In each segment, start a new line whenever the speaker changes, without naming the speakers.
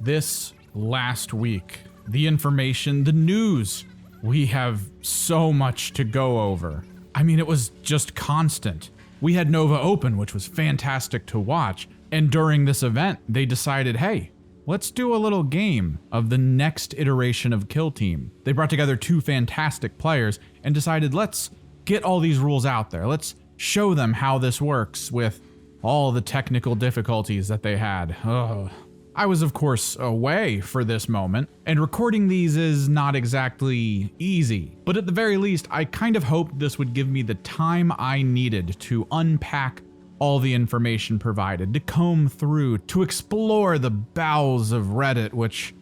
This last week, the information, the news, we have so much to go over. I mean, it was just constant. We had Nova Open, which was fantastic to watch, and during this event, they decided, hey, let's do a little game of the next iteration of Kill Team. They brought together two fantastic players and decided, let's get all these rules out there. Let's show them how this works with all the technical difficulties that they had. Ugh. I was, of course, away for this moment, and recording these is not exactly easy. But at the very least, I kind of hoped this would give me the time I needed to unpack all the information provided, to comb through, to explore the bowels of Reddit, which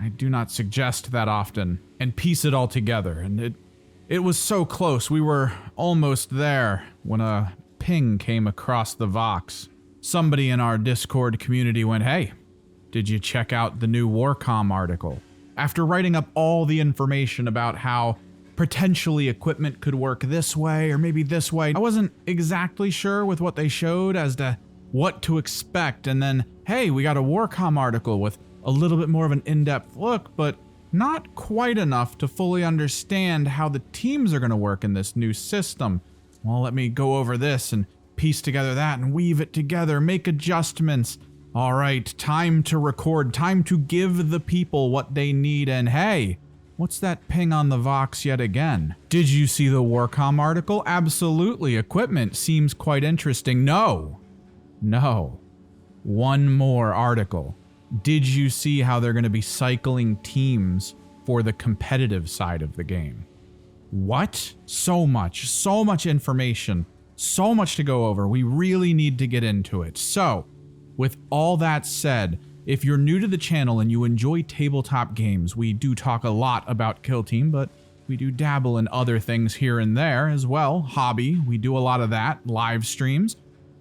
I do not suggest that often, and piece it all together. And it was so close. We were almost there when a ping came across the Vox. Somebody in our Discord community went, hey, did you check out the new Warcom article? After writing up all the information about how potentially equipment could work this way or maybe this way, I wasn't exactly sure with what they showed as to what to expect. And then, hey, we got a Warcom article with a little bit more of an in-depth look, but not quite enough to fully understand how the teams are going to work in this new system. Well, let me go over this and piece together that and weave it together, make adjustments. All right, time to record, time to give the people what they need, and hey, what's that ping on the Vox yet again? Did you see the Warcom article? Absolutely, equipment seems quite interesting. No. One more article. Did you see how they're going to be cycling teams for the competitive side of the game? What? So much information, so much to go over. We really need to get into it. So, with all that said, if you're new to the channel and you enjoy tabletop games, we do talk a lot about Kill Team, but we do dabble in other things here and there as well. Hobby, we do a lot of that. Live streams.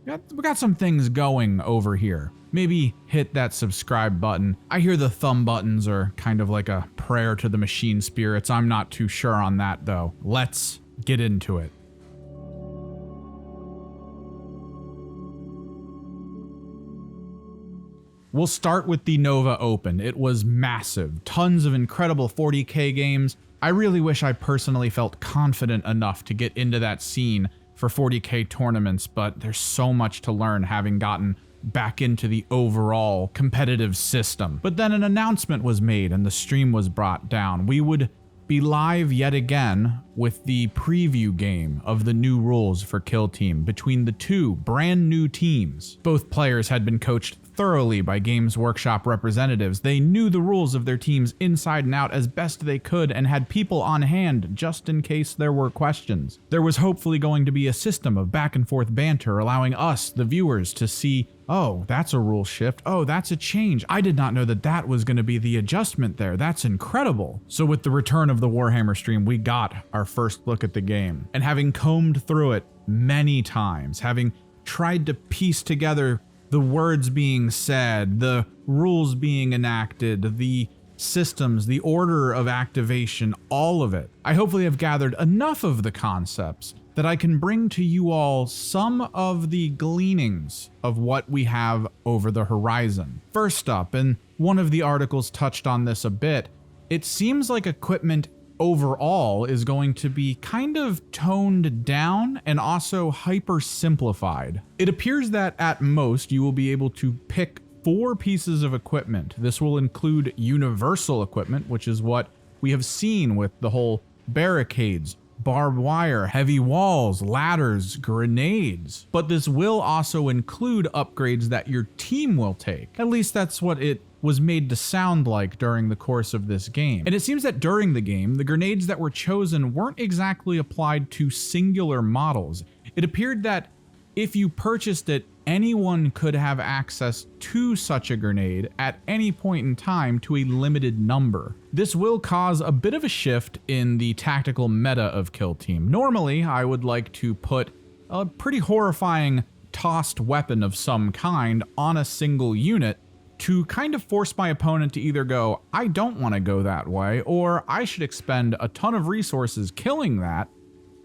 We got some things going over here. Maybe hit that subscribe button. I hear the thumb buttons are kind of like a prayer to the machine spirits. I'm not too sure on that though. Let's get into it. We'll start with the Nova Open. It was massive. Tons of incredible 40K games. I really wish I personally felt confident enough to get into that scene for 40K tournaments, but there's so much to learn having gotten back into the overall competitive system. But then an announcement was made and the stream was brought down. We would be live yet again with the preview game of the new rules for Kill Team between the two brand new teams. Both players had been coached thoroughly by Games Workshop representatives. They knew the rules of their teams inside and out as best they could and had people on hand just in case there were questions. There was hopefully going to be a system of back and forth banter allowing us, the viewers, to see, oh, that's a rule shift. Oh, that's a change. I did not know that that was going to be the adjustment there. That's incredible. So with the return of the Warhammer stream, we got our first look at the game. And having combed through it many times, having tried to piece together the words being said, the rules being enacted, the systems, the order of activation, all of it, I hopefully have gathered enough of the concepts that I can bring to you all some of the gleanings of what we have over the horizon. First up, and one of the articles touched on this a bit, it seems like equipment overall is going to be kind of toned down and also hyper simplified. It appears that at most you will be able to pick 4 pieces of equipment. This will include universal equipment, which is what we have seen with the whole barricades, barbed wire, heavy walls, ladders, grenades. But this will also include upgrades that your team will take. At least that's what it was made to sound like during the course of this game. And it seems that during the game, the grenades that were chosen weren't exactly applied to singular models. It appeared that if you purchased it, anyone could have access to such a grenade at any point in time to a limited number. This will cause a bit of a shift in the tactical meta of Kill Team. Normally, I would like to put a pretty horrifying tossed weapon of some kind on a single unit to kind of force my opponent to either go, I don't want to go that way, or I should expend a ton of resources killing that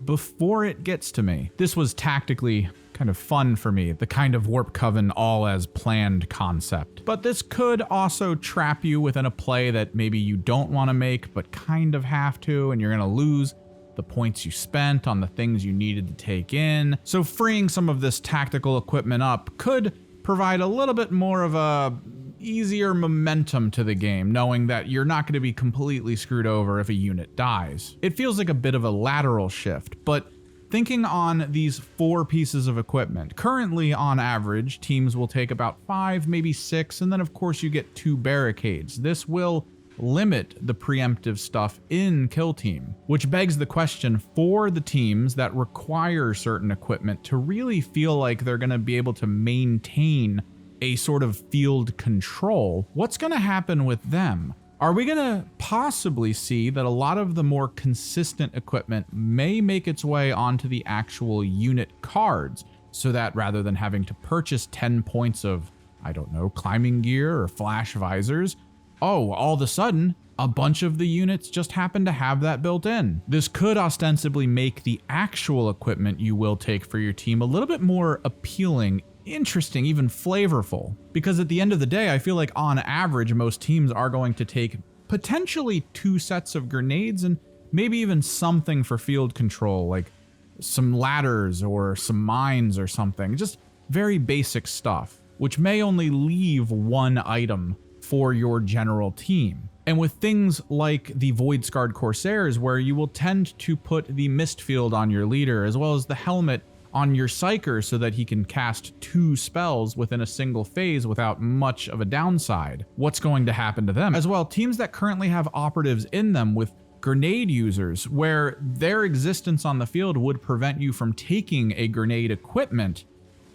before it gets to me. This was tactically kind of fun for me, the kind of Warp Coven all as planned concept. But this could also trap you within a play that maybe you don't want to make, but kind of have to, and you're going to lose the points you spent on the things you needed to take in. So freeing some of this tactical equipment up could provide a little bit more of a easier momentum to the game, knowing that you're not going to be completely screwed over if a unit dies. It feels like a bit of a lateral shift, but thinking on these 4 pieces of equipment, currently on average, teams will take about 5, maybe 6, and then of course you get 2 barricades. This will limit the preemptive stuff in Kill Team, which begs the question for the teams that require certain equipment to really feel like they're going to be able to maintain a sort of field control. What's going to happen with them? Are we going to possibly see that a lot of the more consistent equipment may make its way onto the actual unit cards, so that rather than having to purchase 10 points of, I don't know, climbing gear or flash visors, oh, all of a sudden, a bunch of the units just happen to have that built in. This could ostensibly make the actual equipment you will take for your team a little bit more appealing, interesting, even flavorful. Because at the end of the day, I feel like on average, most teams are going to take potentially 2 sets of grenades and maybe even something for field control, like some ladders or some mines or something, just very basic stuff, which may only leave 1 item for your general team. And with things like the Void Scarred Corsairs, where you will tend to put the Mist Field on your leader, as well as the helmet on your Psyker so that he can cast 2 spells within a single phase without much of a downside. What's going to happen to them? As well, teams that currently have operatives in them with grenade users, where their existence on the field would prevent you from taking a grenade equipment,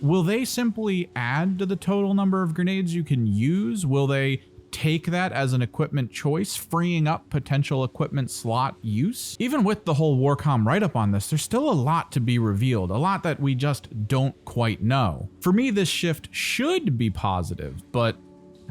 will they simply add to the total number of grenades you can use? Will they take that as an equipment choice, freeing up potential equipment slot use? Even with the whole Warcom write-up on this, there's still a lot to be revealed, a lot that we just don't quite know. For me, this shift should be positive, but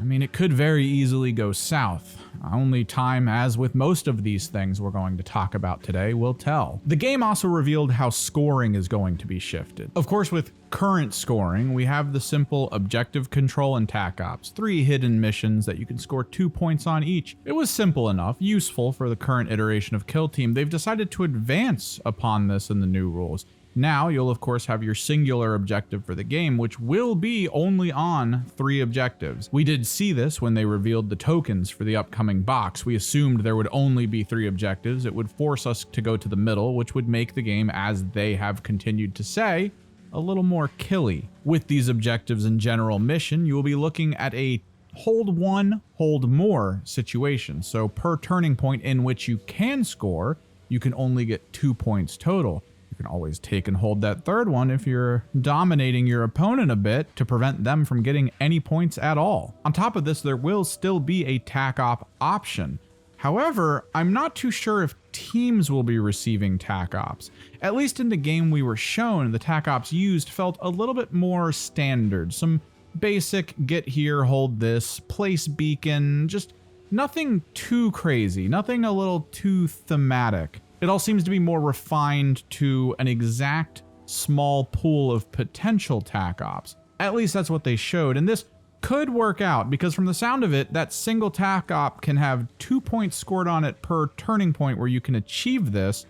I mean, it could very easily go south. Only time, as with most of these things we're going to talk about today, will tell. The game also revealed how scoring is going to be shifted. Of course, with current scoring, we have the simple objective control and TAC ops, 3 hidden missions that you can score 2 points on each. It was simple enough, useful for the current iteration of Kill Team. They've decided to advance upon this in the new rules. Now, you'll of course have your singular objective for the game, which will be only on 3 objectives. We did see this when they revealed the tokens for the upcoming box. We assumed there would only be 3 objectives. It would force us to go to the middle, which would make the game, as they have continued to say, a little more killy. With these objectives and general mission, you will be looking at a hold 1, hold more situation. So per turning point in which you can score, you can only get 2 points total. You can always take and hold that 3rd one if you're dominating your opponent a bit to prevent them from getting any points at all. On top of this, there will still be a TAC op option. However, I'm not too sure if teams will be receiving TAC ops. At least in the game we were shown, the TAC ops used felt a little bit more standard. Some basic get here, hold this, place beacon, just nothing too crazy, nothing a little too thematic. It all seems to be more refined to an exact small pool of potential TAC ops. At least that's what they showed, and this could work out because from the sound of it, that single TAC op can have 2 points scored on it per turning point where you can achieve this,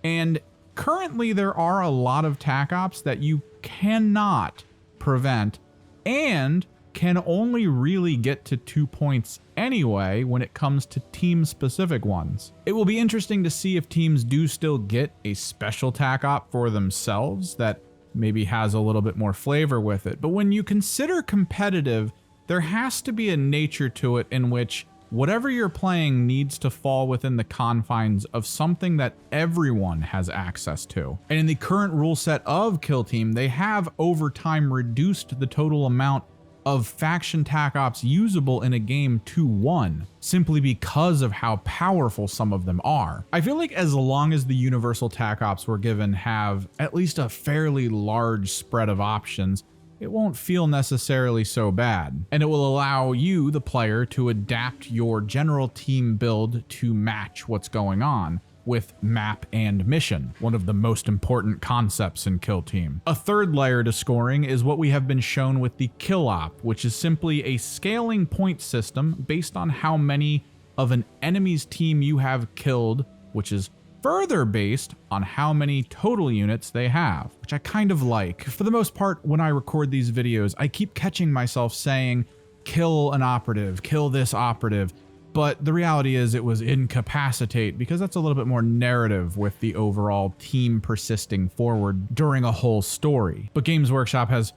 and currently there are a lot of TAC ops that you cannot prevent and can only really get to 2 points anyway when it comes to team-specific ones. It will be interesting to see if teams do still get a special TAC op for themselves that maybe has a little bit more flavor with it. But when you consider competitive, there has to be a nature to it in which whatever you're playing needs to fall within the confines of something that everyone has access to. And in the current rule set of Kill Team, they have over time reduced the total amount of faction TAC ops usable in a game to 1, simply because of how powerful some of them are. I feel like as long as the universal TAC ops we're given have at least a fairly large spread of options, it won't feel necessarily so bad. And it will allow you, the player, to adapt your general team build to match what's going on. with map and mission, one of the most important concepts in Kill Team. A third layer to scoring is what we have been shown with the Kill Op, which is simply a scaling point system based on how many of an enemy's team you have killed, which is further based on how many total units they have, which I kind of like. For the most part, when I record these videos, I keep catching myself saying, kill an operative, kill this operative, but the reality is it was incapacitate, because that's a little bit more narrative with the overall team persisting forward during a whole story. But Games Workshop has,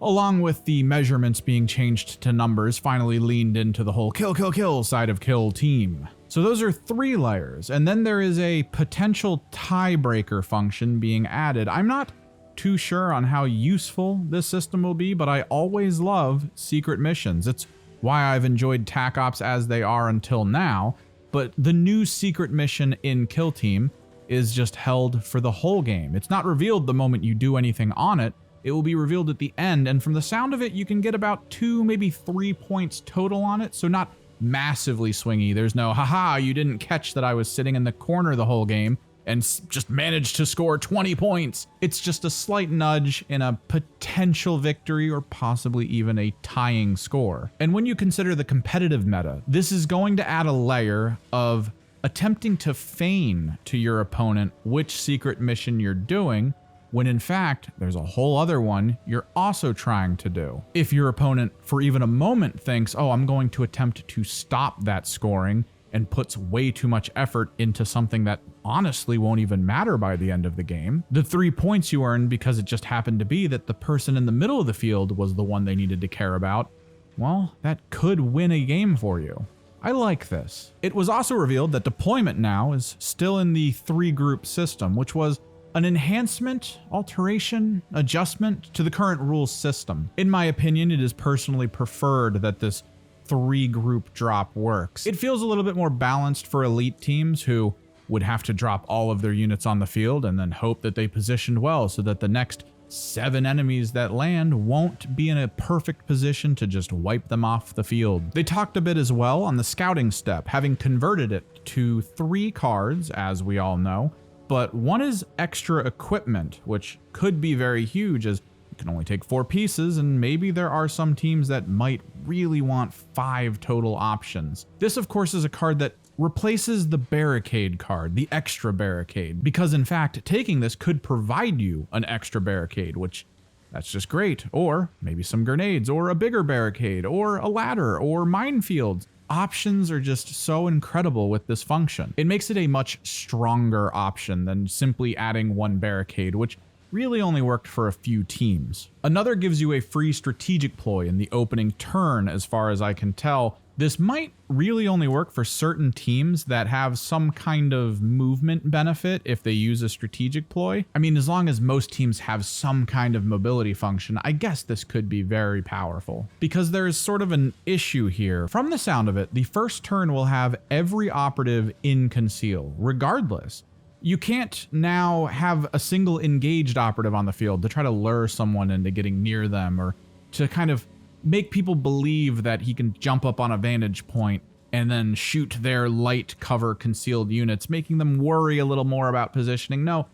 along with the measurements being changed to numbers, finally leaned into the whole kill, kill, kill side of Kill Team. So those are 3 layers, and then there is a potential tiebreaker function being added. I'm not too sure on how useful this system will be, but I always love secret missions. It's why I've enjoyed TAC Ops as they are until now, but the new secret mission in Kill Team is just held for the whole game. It's not revealed the moment you do anything on it. It will be revealed at the end, and from the sound of it, you can get about 2, maybe 3 points total on it, so not massively swingy. There's no, haha, you didn't catch that I was sitting in the corner the whole game and just managed to score 20 points. It's just a slight nudge in a potential victory or possibly even a tying score. And when you consider the competitive meta, this is going to add a layer of attempting to feign to your opponent which secret mission you're doing, when in fact, there's a whole other one you're also trying to do. If your opponent for even a moment thinks, oh, I'm going to attempt to stop that scoring, and puts way too much effort into something that honestly won't even matter by the end of the game, the 3 points you earned because it just happened to be that the person in the middle of the field was the one they needed to care about, well, that could win a game for you. I like this. It was also revealed that deployment now is still in the 3-group system, which was an enhancement, alteration, adjustment to the current rules system. In my opinion, it is personally preferred that this 3-group drop works. It feels a little bit more balanced for elite teams who would have to drop all of their units on the field and then hope that they positioned well so that the next 7 enemies that land won't be in a perfect position to just wipe them off the field. They talked a bit as well on the scouting step, having converted it to 3 cards, as we all know, but one is extra equipment, which could be very huge as you can only take 4 pieces, and maybe there are some teams that might really want 5 total options. This, of course, is a card that replaces the barricade card, the extra barricade, because in fact, taking this could provide you an extra barricade, which that's just great, or maybe some grenades, or a bigger barricade, or a ladder, or minefields. Options are just so incredible with this function. It makes it a much stronger option than simply adding 1 barricade, which really only worked for a few teams. Another gives you a free strategic ploy in the opening turn, as far as I can tell. This might really only work for certain teams that have some kind of movement benefit if they use a strategic ploy. I mean, as long as most teams have some kind of mobility function, I guess this could be very powerful. Because there's sort of an issue here. From the sound of it, the first turn will have every operative in conceal, regardless. You can't now have a single engaged operative on the field to try to lure someone into getting near them, or to kind of make people believe that he can jump up on a vantage point and then shoot their light cover concealed units, making them worry a little more about positioning. No,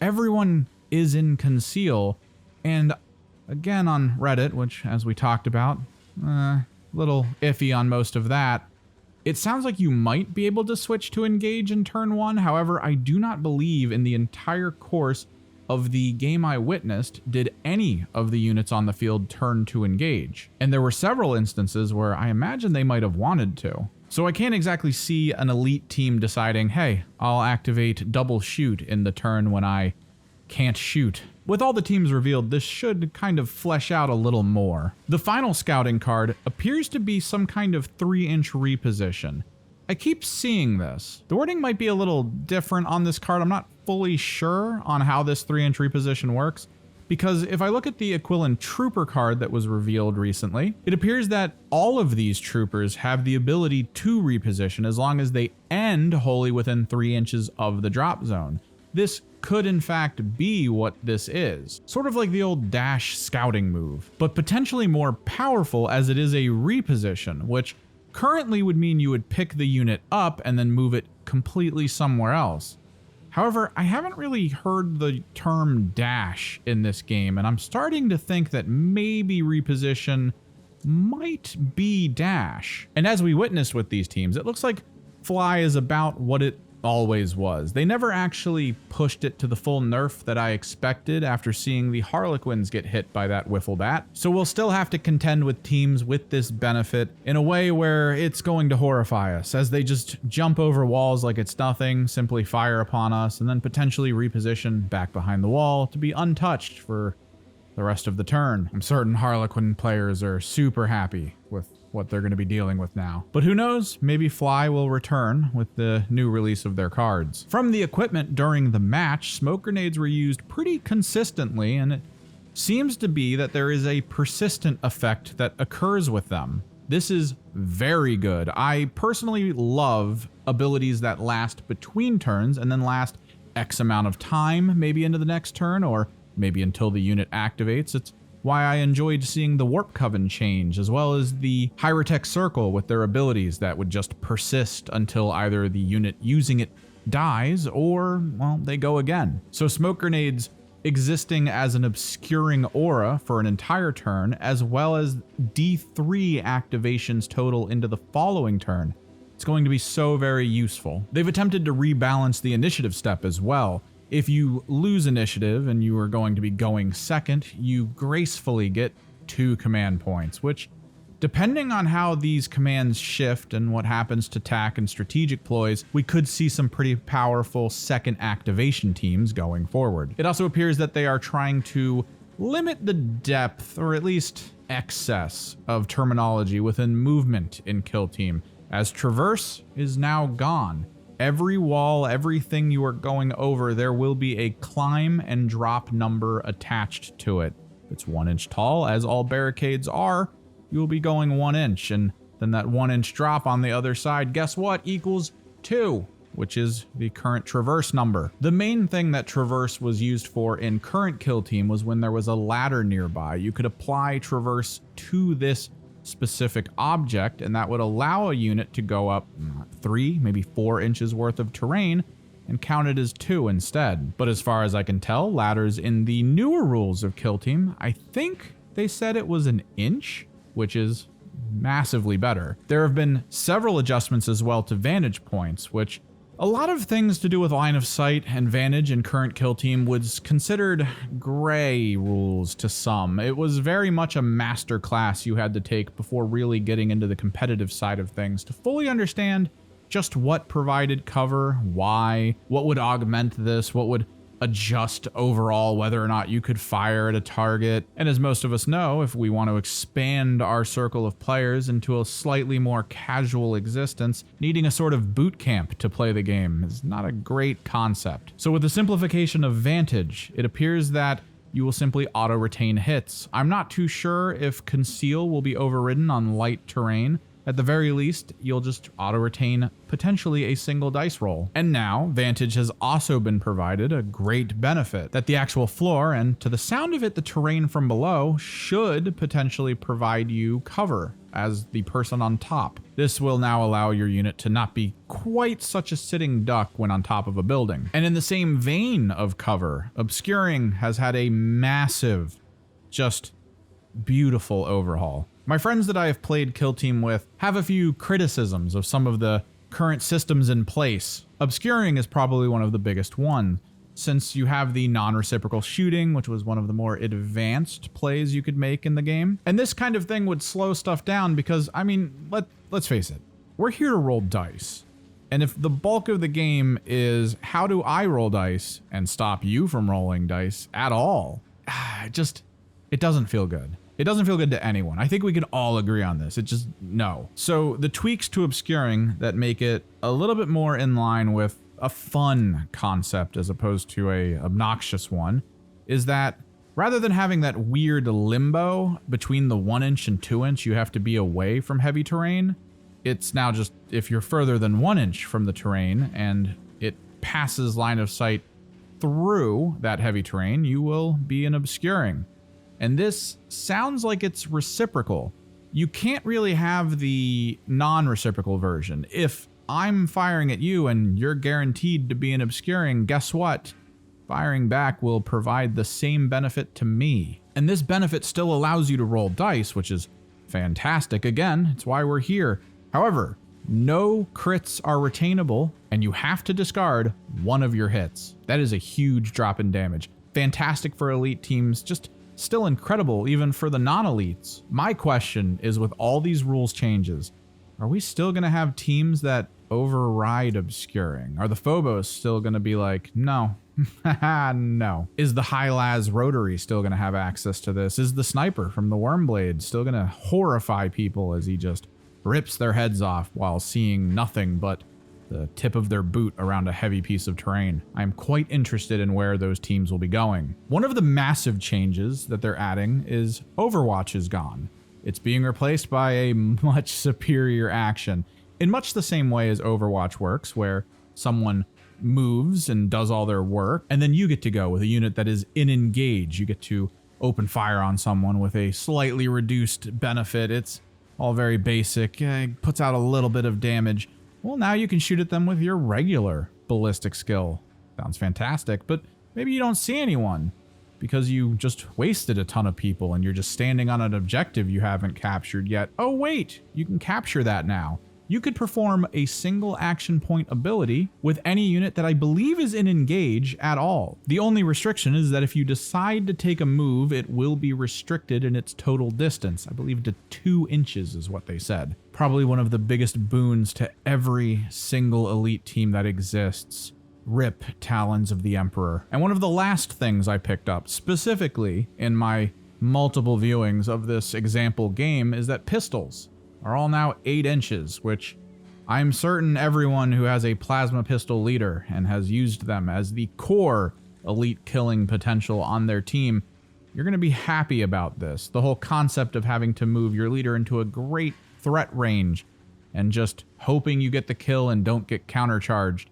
everyone is in conceal. And again, on Reddit, which as we talked about, little iffy on most of that, it sounds like you might be able to switch to engage in turn 1. However, I do not believe in the entire course of the game I witnessed did any of the units on the field turn to engage. And there were several instances where I imagine they might have wanted to. So I can't exactly see an elite team deciding, hey, I'll activate double shoot in the turn when I can't shoot. With all the teams revealed, this should kind of flesh out a little more. The final scouting card appears to be some kind of 3-inch reposition. I keep seeing this. The wording might be a little different on this card. I'm not fully sure on how this 3-inch reposition works, because if I look at the Aquilon Trooper card that was revealed recently, it appears that all of these troopers have the ability to reposition as long as they end wholly within 3 inches of the drop zone. This could in fact be what this is. Sort of like the old dash scouting move, but potentially more powerful as it is a reposition, which currently would mean you would pick the unit up and then move it completely somewhere else. However, I haven't really heard the term dash in this game, and I'm starting to think that maybe reposition might be dash. And as we witnessed with these teams, it looks like fly is about what it always was. They never actually pushed it to the full nerf that I expected after seeing the Harlequins get hit by that wiffle bat. So we'll still have to contend with teams with this benefit in a way where it's going to horrify us as they just jump over walls like it's nothing, simply fire upon us, and then potentially reposition back behind the wall to be untouched for the rest of the turn. I'm certain Harlequin players are super happy with what they're going to be dealing with now. But who knows, maybe Fly will return with the new release of their cards. From the equipment during the match, smoke grenades were used pretty consistently, and it seems to be that there is a persistent effect that occurs with them. This is very good. I personally love abilities that last between turns and then last X amount of time, maybe into the next turn, or maybe until the unit activates. It's why I enjoyed seeing the Warp Coven change, as well as the Hyrotech Circle with their abilities that would just persist until either the unit using it dies or, well, they go again. So smoke grenades existing as an obscuring aura for an entire turn, as well as D3 activations total into the following turn. It's going to be so very useful. They've attempted to rebalance the initiative step as well. If you lose initiative and you are going to be going second, you gracefully get 2 command points, which, depending on how these commands shift and what happens to TAC and strategic ploys, we could see some pretty powerful second activation teams going forward. It also appears that they are trying to limit the depth, or at least excess, of terminology within movement in Kill Team, as Traverse is now gone. Every wall, everything you are going over, there will be a climb and drop number attached to it. It's 1 inch tall, as all barricades are. You will be going 1 inch, and then that 1 inch drop on the other side, guess what, equals 2, which is the current Traverse number. The main thing that Traverse was used for in current Kill Team was when there was a ladder nearby. You could apply Traverse to this specific object, and that would allow a unit to go up 3, maybe 4 inches worth of terrain and count it as 2 instead. But as far as I can tell, ladders in the newer rules of Kill Team, I think they said it was 1 inch, which is massively better. There have been several adjustments as well to vantage points, which a lot of things to do with line of sight and vantage in current Kill Team was considered gray rules to some. It was very much a master class you had to take before really getting into the competitive side of things to fully understand just what provided cover, why, what would augment this, what would adjust overall whether or not you could fire at a target. And as most of us know, if we want to expand our circle of players into a slightly more casual existence, needing a sort of boot camp to play the game is not a great concept. So with the simplification of Vantage, it appears that you will simply auto-retain hits. I'm not too sure if Conceal will be overridden on light terrain. At the very least, you'll just auto-retain potentially a single dice roll. And now, Vantage has also been provided a great benefit, that the actual floor, and to the sound of it, the terrain from below, should potentially provide you cover as the person on top. This will now allow your unit to not be quite such a sitting duck when on top of a building. And in the same vein of cover, Obscuring has had a massive, just beautiful overhaul. My friends that I have played Kill Team with have a few criticisms of some of the current systems in place. Obscuring is probably one of the biggest ones, since you have the non-reciprocal shooting, which was one of the more advanced plays you could make in the game. And this kind of thing would slow stuff down because, I mean, let's face it, we're here to roll dice. And if the bulk of the game is how do I roll dice and stop you from rolling dice at all, it doesn't feel good. It doesn't feel good to anyone. I think we can all agree on this. It just, no. So the tweaks to Obscuring that make it a little bit more in line with a fun concept as opposed to a obnoxious one is that rather than having that weird limbo between the 1 inch and 2 inch, you have to be away from heavy terrain. It's now just if you're further than 1 inch from the terrain and it passes line of sight through that heavy terrain, you will be an Obscuring. And this sounds like it's reciprocal. You can't really have the non-reciprocal version. If I'm firing at you and you're guaranteed to be an obscuring, guess what? Firing back will provide the same benefit to me. And this benefit still allows you to roll dice, which is fantastic. Again, it's why we're here. However, no crits are retainable, and you have to discard one of your hits. That is a huge drop in damage. Fantastic for elite teams, just still incredible even for the non-elites. My question is, with all these rules changes, are we still going to have teams that override obscuring? Are the Phobos still going to be like, no? No. Is the High-Las Rotary still going to have access to this? Is the Sniper from the Wormblade still going to horrify people as he just rips their heads off while seeing nothing but the tip of their boot around a heavy piece of terrain? I'm quite interested in where those teams will be going. One of the massive changes that they're adding is Overwatch is gone. It's being replaced by a much superior action in much the same way as Overwatch works, where someone moves and does all their work, and then you get to go with a unit that is in engage. You get to open fire on someone with a slightly reduced benefit. It's all very basic. It puts out a little bit of damage. Well, now you can shoot at them with your regular ballistic skill. Sounds fantastic, but maybe you don't see anyone because you just wasted a ton of people and you're just standing on an objective you haven't captured yet. Oh wait, you can capture that now. You could perform a single action point ability with any unit that I believe is in engage at all. The only restriction is that if you decide to take a move, it will be restricted in its total distance. I believe to 2 inches is what they said. Probably one of the biggest boons to every single elite team that exists. RIP Talons of the Emperor. And one of the last things I picked up, specifically in my multiple viewings of this example game, is that pistols are all now 8 inches, which I'm certain everyone who has a plasma pistol leader and has used them as the core elite killing potential on their team, you're going to be happy about this. The whole concept of having to move your leader into a great threat range and just hoping you get the kill and don't get countercharged.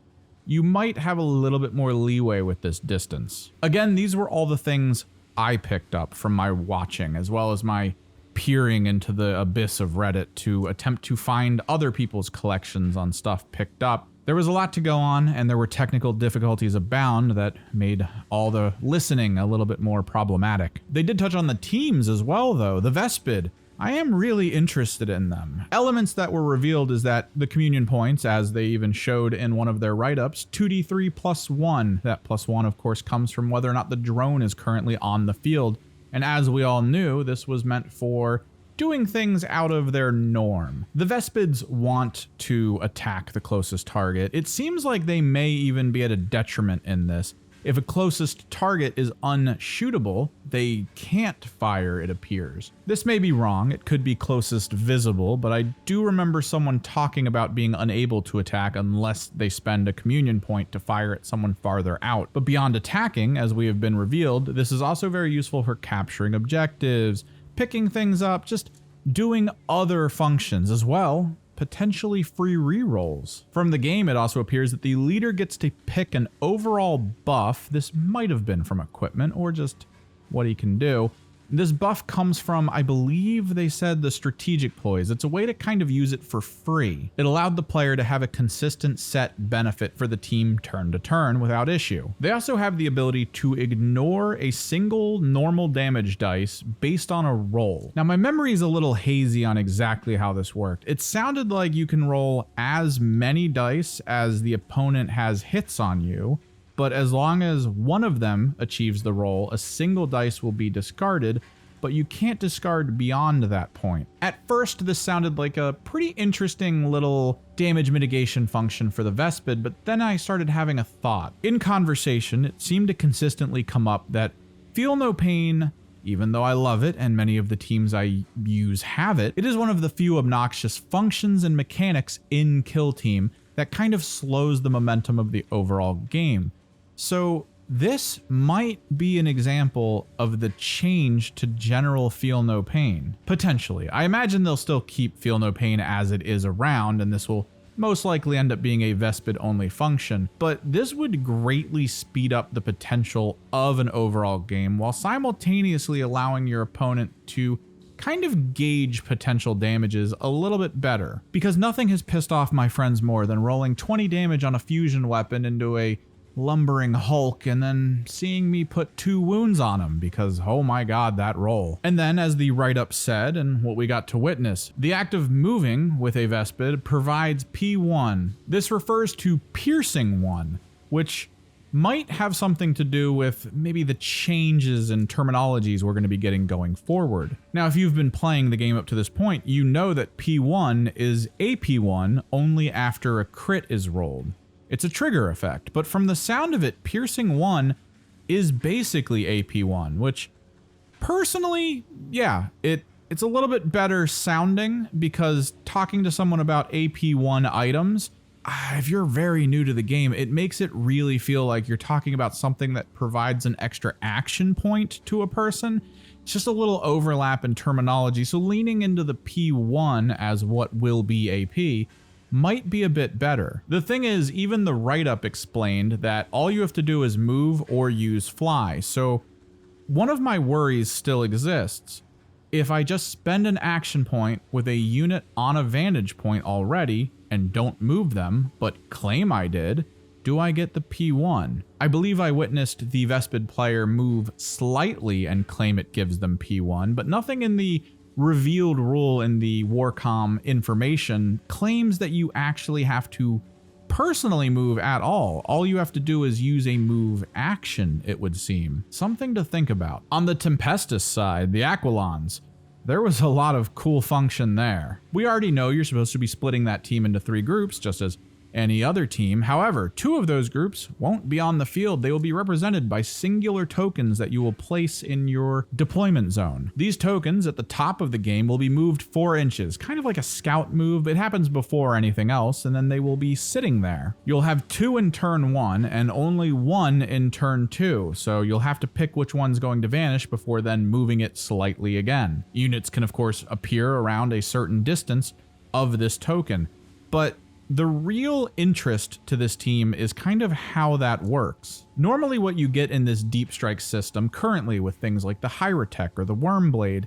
You might have a little bit more leeway with this distance. Again, these were all the things I picked up from my watching, as well as my peering into the abyss of Reddit to attempt to find other people's collections on stuff picked up. There was a lot to go on, and there were technical difficulties abound that made all the listening a little bit more problematic. They did touch on the teams as well, though. The Vespid, I am really interested in them. Elements that were revealed is that the communion points, as they even showed in one of their write-ups, 2d3 plus 1. That plus 1, of course, comes from whether or not the drone is currently on the field. And as we all knew, this was meant for doing things out of their norm. The Vespids want to attack the closest target. It seems like they may even be at a detriment in this. If a closest target is unshootable, they can't fire, it appears. This may be wrong, it could be closest visible, but I do remember someone talking about being unable to attack unless they spend a communion point to fire at someone farther out. But beyond attacking, as we have been revealed, this is also very useful for capturing objectives, picking things up, just doing other functions as well. Potentially free rerolls. From the game, it also appears that the leader gets to pick an overall buff. This might have been from equipment or just what he can do. This buff comes from, I believe they said, the strategic ploys. It's a way to kind of use it for free. It allowed the player to have a consistent set benefit for the team turn to turn without issue. They also have the ability to ignore a single normal damage dice based on a roll. Now, my memory is a little hazy on exactly how this worked. It sounded like you can roll as many dice as the opponent has hits on you, but as long as one of them achieves the roll, a single dice will be discarded, but you can't discard beyond that point. At first, this sounded like a pretty interesting little damage mitigation function for the Vespid, but then I started having a thought. In conversation, it seemed to consistently come up that Feel No Pain, even though I love it and many of the teams I use have it, it is one of the few obnoxious functions and mechanics in Kill Team that kind of slows the momentum of the overall game. So this might be an example of the change to general Feel No Pain. Potentially. I imagine they'll still keep Feel No Pain as it is around, and this will most likely end up being a Vespid only function, but this would greatly speed up the potential of an overall game while simultaneously allowing your opponent to kind of gauge potential damages a little bit better, because nothing has pissed off my friends more than rolling 20 damage on a fusion weapon into a lumbering Hulk and then seeing me put 2 wounds on him because, oh my god, that roll. And then, as the write-up said, and what we got to witness, the act of moving with a Vespid provides P1. This refers to piercing 1, which might have something to do with maybe the changes in terminologies we're going to be getting going forward. Now, if you've been playing the game up to this point, you know that P1 is AP1 only after a crit is rolled. It's a trigger effect, but from the sound of it, piercing 1 is basically AP1, which personally, yeah, it's a little bit better sounding, because talking to someone about AP1 items, if you're very new to the game, it makes it really feel like you're talking about something that provides an extra action point to a person. It's just a little overlap in terminology, so leaning into the P1 as what will be AP might be a bit better. The thing is, even the write-up explained that all you have to do is move or use fly, so one of my worries still exists. If I just spend an action point with a unit on a vantage point already and don't move them, but claim I did, do I get the P1? I believe I witnessed the Vespid player move slightly and claim it gives them P1, but nothing in the revealed rule in the Warcom information claims that you actually have to personally move at all. All you have to do is use a move action, it would seem. Something to think about. On the Tempestus side, the Aquilons, there was a lot of cool function there. We already know you're supposed to be splitting that team into 3 groups, just as any other team. However, 2 of those groups won't be on the field. They will be represented by singular tokens that you will place in your deployment zone. These tokens at the top of the game will be moved 4 inches, kind of like a scout move. It happens before anything else, and then they will be sitting there. You'll have 2 in turn 1 and only 1 in turn 2, so you'll have to pick which one's going to vanish before then moving it slightly again. Units can of course appear around a certain distance of this token, but the real interest to this team is kind of how that works. Normally what you get in this deep strike system currently with things like the Hyrotech or the Wormblade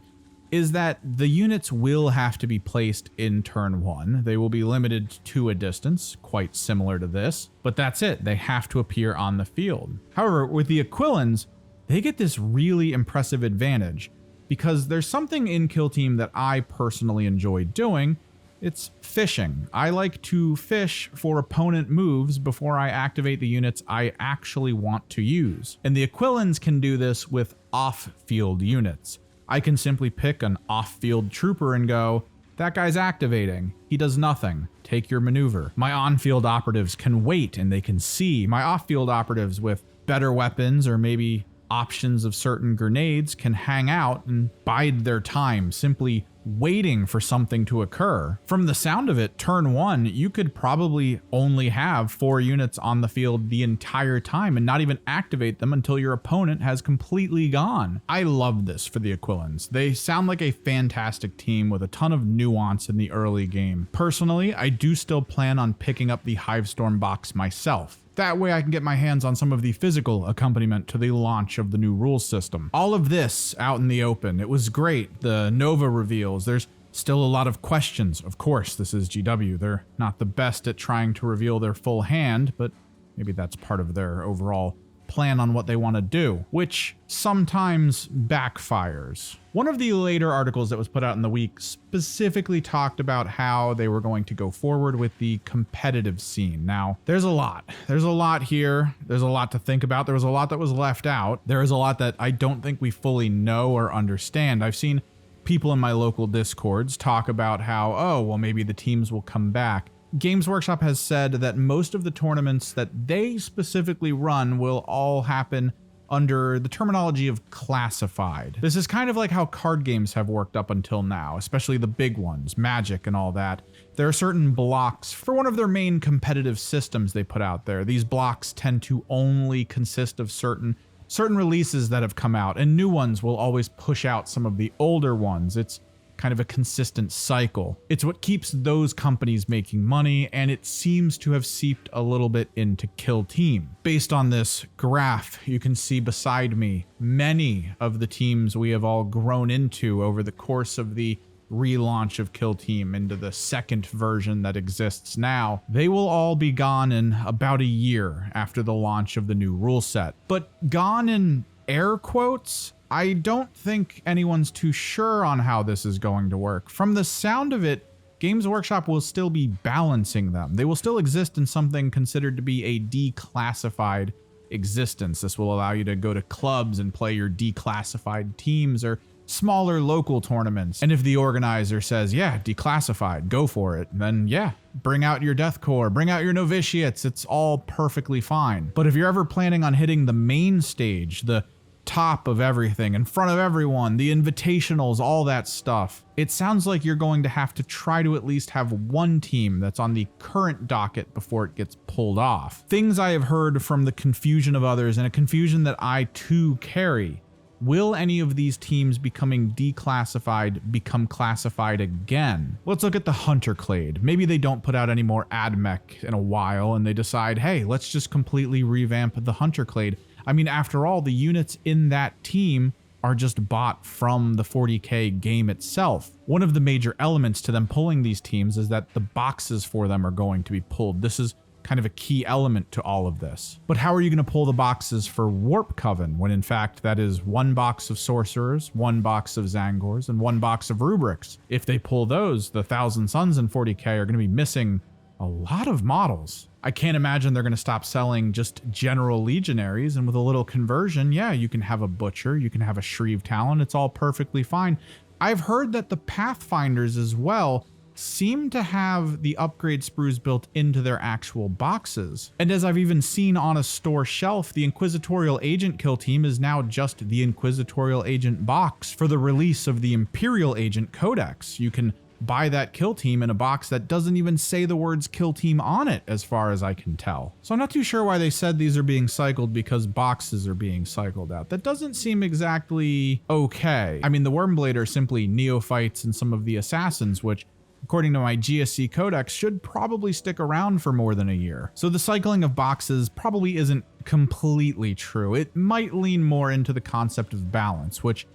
is that the units will have to be placed in turn 1. They will be limited to a distance, quite similar to this, but that's it. They have to appear on the field. However, with the Aquilons, they get this really impressive advantage because there's something in Kill Team that I personally enjoy doing. It's fishing. I like to fish for opponent moves before I activate the units I actually want to use. And the Aquilons can do this with off-field units. I can simply pick an off-field trooper and go, that guy's activating. He does nothing. Take your maneuver. My on-field operatives can wait and they can see. My off-field operatives with better weapons or maybe options of certain grenades can hang out and bide their time, simply waiting for something to occur. From the sound of it, turn 1, you could probably only have 4 units on the field the entire time and not even activate them until your opponent has completely gone. I love this for the Aquilons. They sound like a fantastic team with a ton of nuance in the early game. Personally, I do still plan on picking up the Hivestorm box myself. That way I can get my hands on some of the physical accompaniment to the launch of the new rules system. All of this out in the open. It was great. The Nova reveals. There's still a lot of questions. Of course, this is GW. They're not the best at trying to reveal their full hand, but maybe that's part of their overall plan on what they want to do, which sometimes backfires. One of the later articles that was put out in the week specifically talked about how they were going to go forward with the competitive scene. Now, there's a lot. There's a lot here. There's a lot to think about. There was a lot that was left out. There is a lot that I don't think we fully know or understand. I've seen people in my local Discords talk about how, oh, well, maybe the teams will come back. Games Workshop has said that most of the tournaments that they specifically run will all happen under the terminology of classified. This is kind of like how card games have worked up until now, especially the big ones, Magic and all that. There are certain blocks for one of their main competitive systems they put out there. These blocks tend to only consist of certain releases that have come out, and new ones will always push out some of the older ones. It's kind of a consistent cycle. It's what keeps those companies making money, and it seems to have seeped a little bit into Kill Team. Based on this graph, you can see beside me many of the teams we have all grown into over the course of the relaunch of Kill Team into the second version that exists now. They will all be gone in about a year after the launch of the new rule set. But gone in air quotes? I don't think anyone's too sure on how this is going to work. From the sound of it, Games Workshop will still be balancing them. They will still exist in something considered to be a declassified existence. This will allow you to go to clubs and play your declassified teams or smaller local tournaments. And if the organizer says, yeah, declassified, go for it, then yeah, bring out your Death Corps, bring out your Novitiates, it's all perfectly fine. But if you're ever planning on hitting the main stage, the top of everything, in front of everyone, the invitationals, all that stuff, it sounds like you're going to have to try to at least have one team that's on the current docket before it gets pulled off. Things I have heard from the confusion of others, and a confusion that I too carry. Will any of these teams becoming declassified become classified again? Let's look at the Hunter Clade. Maybe they don't put out any more AdMech in a while and they decide, hey, let's just completely revamp the Hunter Clade. I mean, after all, the units in that team are just bought from the 40K game itself. One of the major elements to them pulling these teams is that the boxes for them are going to be pulled. This is kind of a key element to all of this. But how are you going to pull the boxes for Warp Coven when in fact that is one box of Sorcerers, one box of Zangors, and one box of Rubrics? If they pull those, the Thousand Suns in 40K are going to be missing a lot of models. I can't imagine they're going to stop selling just general legionaries, and with a little conversion, yeah, you can have a Butcher, you can have a Shreve Talon, it's all perfectly fine. I've heard that the Pathfinders as well seem to have the upgrade sprues built into their actual boxes. And as I've even seen on a store shelf, the Inquisitorial Agent Kill Team is now just the Inquisitorial Agent box for the release of the Imperial Agent Codex. You can buy that Kill Team in a box that doesn't even say the words Kill Team on it, as far as I can tell. So I'm not too sure why they said these are being cycled because boxes are being cycled out. That doesn't seem exactly okay. I mean, the Wormblade are simply neophytes and some of the assassins, which according to my GSC Codex, should probably stick around for more than a year. So the cycling of boxes probably isn't completely true. It might lean more into the concept of balance, which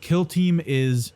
Kill Team is,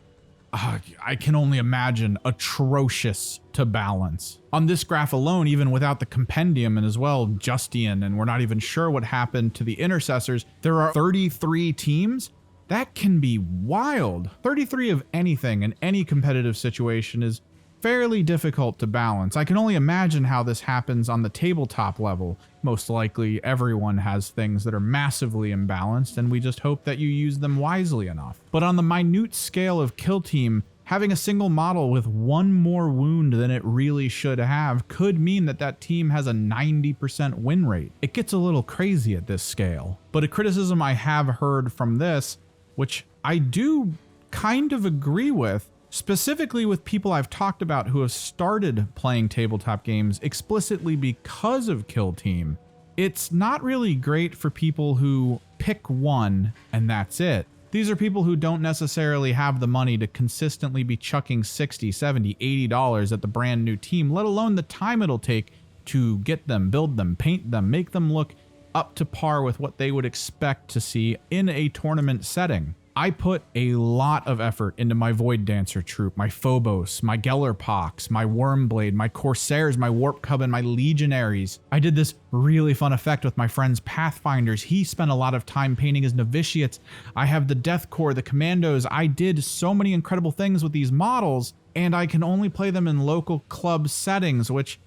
I can only imagine, atrocious to balance. On this graph alone, even without the compendium and as well Justian, and we're not even sure what happened to the intercessors, there are 33 teams. That can be wild. 33 of anything in any competitive situation is fairly difficult to balance. I can only imagine how this happens on the tabletop level. Most likely everyone has things that are massively imbalanced, and we just hope that you use them wisely enough. But on the minute scale of Kill Team, having a single model with one more wound than it really should have could mean that that team has a 90% win rate. It gets a little crazy at this scale. But a criticism I have heard from this, which I do kind of agree with, specifically with people I've talked about who have started playing tabletop games explicitly because of Kill Team, it's not really great for people who pick one and that's it. These are people who don't necessarily have the money to consistently be chucking $60, $70, $80 at the brand new team, let alone the time it'll take to get them, build them, paint them, make them look up to par with what they would expect to see in a tournament setting. I put a lot of effort into my Void Dancer troop, my Phobos, my Gellerpox, my Wormblade, my Corsairs, my Warp Coven, my Legionaries. I did this really fun effect with my friend's Pathfinders. He spent a lot of time painting his Novitiates. I have the Death Corps, the Commandos. I did so many incredible things with these models, and I can only play them in local club settings, which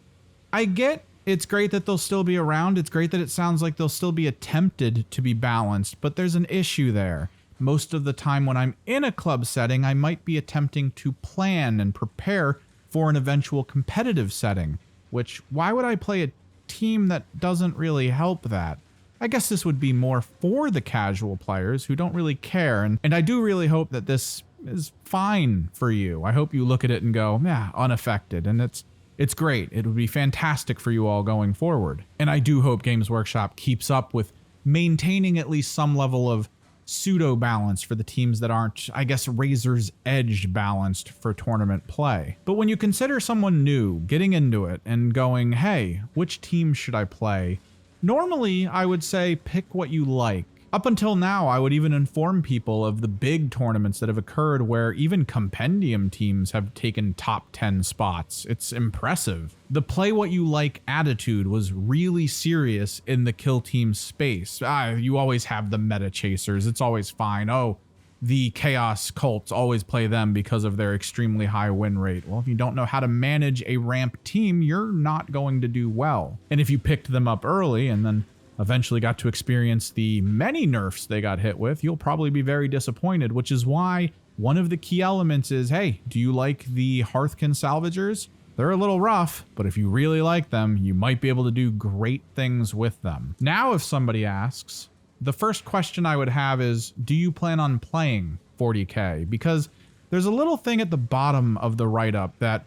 I get. It's great that they'll still be around. It's great that it sounds like they'll still be attempted to be balanced, but there's an issue there. Most of the time when I'm in a club setting, I might be attempting to plan and prepare for an eventual competitive setting, which why would I play a team that doesn't really help that? I guess this would be more for the casual players who don't really care, and I do really hope that this is fine for you. I hope you look at it and go, yeah, unaffected, and it's great. It would be fantastic for you all going forward. And I do hope Games Workshop keeps up with maintaining at least some level of pseudo balanced for the teams that aren't, I guess, razor's edge balanced for tournament play. But when you consider someone new getting into it and going, hey, which team should I play? Normally, I would say pick what you like. Up until now, I would even inform people of the big tournaments that have occurred where even compendium teams have taken top 10 spots. It's impressive. The play what you like attitude was really serious in the kill team space. You always have the meta chasers. It's always fine. Oh, the chaos cults always play them because of their extremely high win rate. Well, if you don't know how to manage a ramp team, you're not going to do well. And if you picked them up early and then eventually got to experience the many nerfs they got hit with, you'll probably be very disappointed, which is why one of the key elements is, hey, do you like the Hearthkin Salvagers? They're a little rough, but if you really like them, you might be able to do great things with them. Now, if somebody asks, the first question I would have is, do you plan on playing 40K? Because there's a little thing at the bottom of the write-up that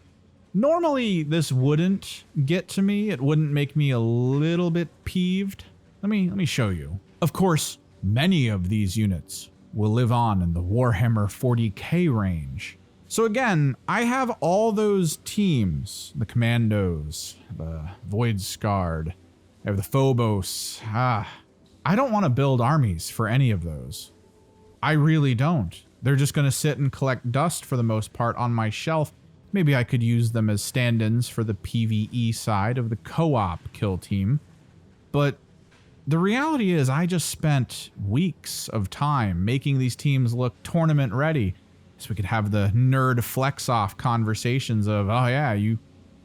normally this wouldn't get to me. It wouldn't make me a little bit peeved. Let me show you. Of course, many of these units will live on in the Warhammer 40K range. So again, I have all those teams, the Commandos, the Void Scarred, I have the Phobos. I don't want to build armies for any of those. I really don't. They're just going to sit and collect dust for the most part on my shelf. Maybe I could use them as stand-ins for the PvE side of the co-op kill team. But the reality is I just spent weeks of time making these teams look tournament ready so we could have the nerd flex off conversations of, oh yeah, you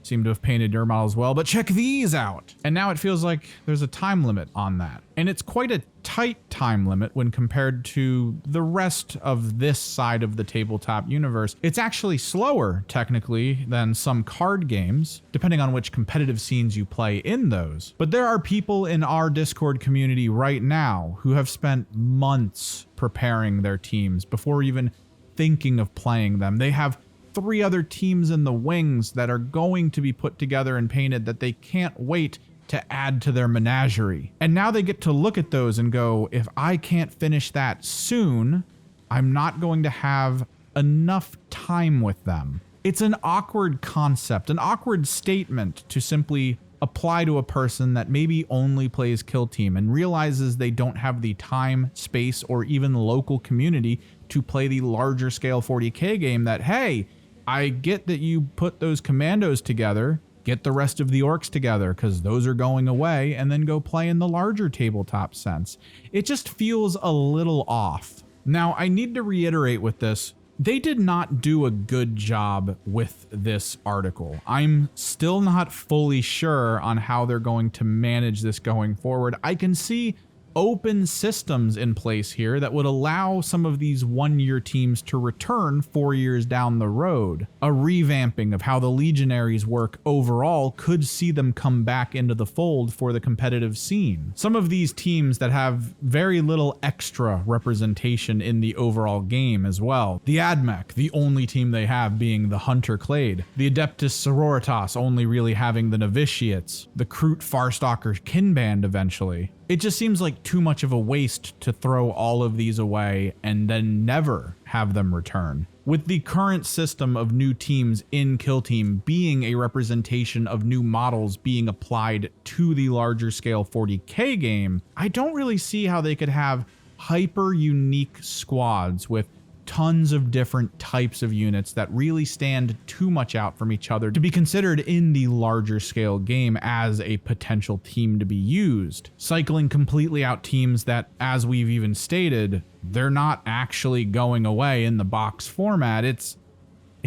seem to have painted your models well, but check these out. And now it feels like there's a time limit on that. And it's quite a tight time limit when compared to the rest of this side of the tabletop universe. It's actually slower, technically, than some card games, depending on which competitive scenes you play in those. But there are people in our Discord community right now who have spent months preparing their teams before even thinking of playing them. They have 3 other teams in the wings that are going to be put together and painted that they can't wait to add to their menagerie. And now they get to look at those and go, if I can't finish that soon, I'm not going to have enough time with them. It's an awkward concept, an awkward statement to simply apply to a person that maybe only plays kill team and realizes they don't have the time, space, or even local community to play the larger scale 40K game that, hey, I get that you put those commandos together, get the rest of the orcs together because those are going away, and then go play in the larger tabletop sense. It just feels a little off. Now, I need to reiterate with this, they did not do a good job with this article. I'm still not fully sure on how they're going to manage this going forward. I can see open systems in place here that would allow some of these one-year teams to return 4 years down the road. A revamping of how the Legionaries work overall could see them come back into the fold for the competitive scene. Some of these teams that have very little extra representation in the overall game as well. The AdMech, the only team they have being the Hunter Clade. The Adeptus Sororitas only really having the Novitiates. The Kroot Farstalker Kinband eventually. It just seems like too much of a waste to throw all of these away and then never have them return. With the current system of new teams in Kill Team being a representation of new models being applied to the larger scale 40K game, I don't really see how they could have hyper unique squads with tons of different types of units that really stand too much out from each other to be considered in the larger scale game as a potential team to be used. Cycling completely out teams that, as we've even stated, they're not actually going away in the box format. It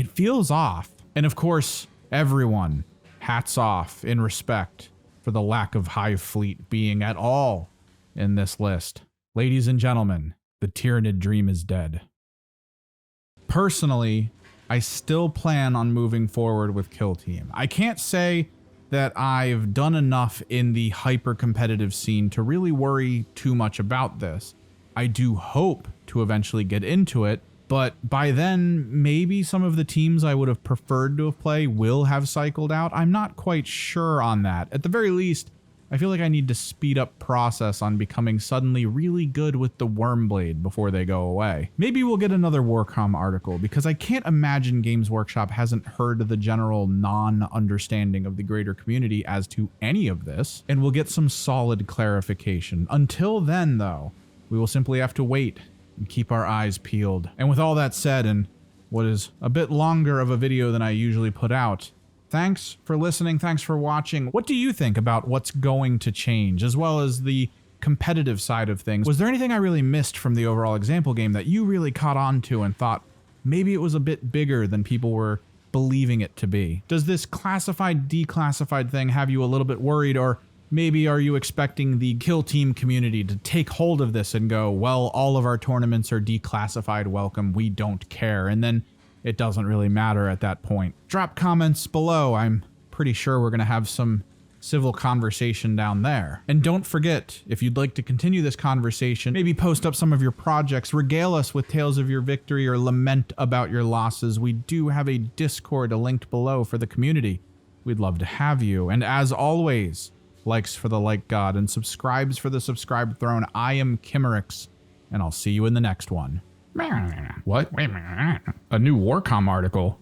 feels off. And of course, everyone, hats off in respect for the lack of Hive Fleet being at all in this list. Ladies and gentlemen, the Tyranid dream is dead. Personally, I still plan on moving forward with Kill Team. I can't say that I've done enough in the hyper-competitive scene to really worry too much about this. I do hope to eventually get into it, but by then, maybe some of the teams I would have preferred to have played will have cycled out. I'm not quite sure on that. At the very least, I feel like I need to speed up process on becoming suddenly really good with the Wormblade before they go away. Maybe we'll get another Warcom article, because I can't imagine Games Workshop hasn't heard the general non-understanding of the greater community as to any of this, and we'll get some solid clarification. Until then, though, we will simply have to wait and keep our eyes peeled. And with all that said, and what is a bit longer of a video than I usually put out, thanks for listening, thanks for watching. What do you think about what's going to change, as well as the competitive side of things? Was there anything I really missed from the overall example game that you really caught on to and thought maybe it was a bit bigger than people were believing it to be? Does this classified, declassified thing have you a little bit worried, or maybe are you expecting the kill team community to take hold of this and go, well, all of our tournaments are declassified, welcome, we don't care, and then it doesn't really matter at that point? Drop comments below. I'm pretty sure we're going to have some civil conversation down there. And don't forget, if you'd like to continue this conversation, maybe post up some of your projects, regale us with tales of your victory, or lament about your losses. We do have a Discord linked below for the community. We'd love to have you. And as always, likes for the like god and subscribes for the subscribe throne. I am Kimmerix, and I'll see you in the next one. What? A new Warcom article?